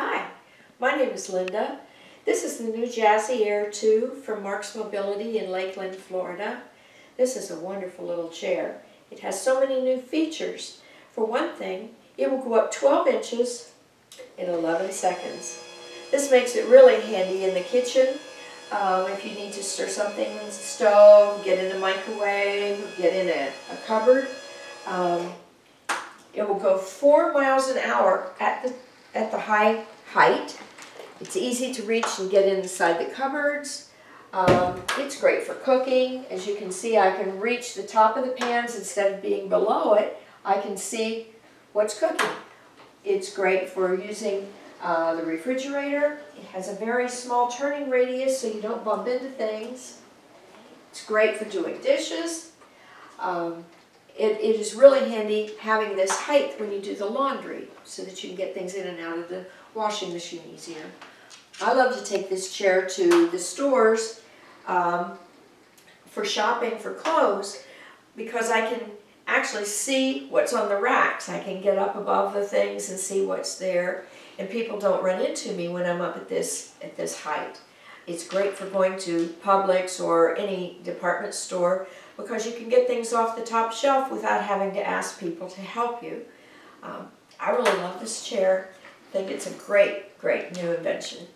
Hi, my name is Linda. This is the new Jazzy Air 2 from Marc's Mobility in Lakeland, Florida. This is a wonderful little chair. It has so many new features. For one thing, it will go up 12 inches in 11 seconds. This makes it really handy in the kitchen. If you need to stir something in the stove, get in a microwave, get in a cupboard. It will go 4 miles an hour at the high height. It's easy to reach and get inside the cupboards. It's great for cooking. As you can see, I can reach the top of the pans instead of being below it. I can see what's cooking. It's great for using the refrigerator. It has a very small turning radius so you don't bump into things. It's great for doing dishes. It is really handy having this height when you do the laundry so that you can get things in and out of the washing machine easier. I love to take this chair to the stores for shopping for clothes because I can actually see what's on the racks. I can get up above the things and see what's there, and people don't run into me when I'm up at this height. It's great for going to Publix or any department store because you can get things off the top shelf without having to ask people to help you. I really love this chair. I think it's a great, great new invention.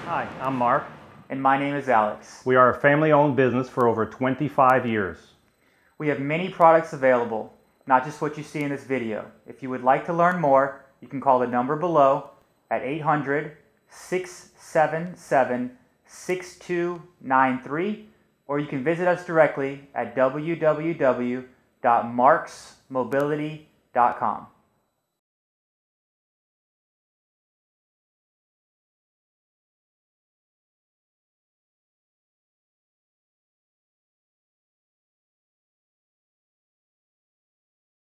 Hi, I'm Mark. And my name is Alex. We are a family-owned business for over 25 years. We have many products available, not just what you see in this video. If you would like to learn more, you can call the number below at 800-677-6293, or you can visit us directly at www.marcsmobility.com.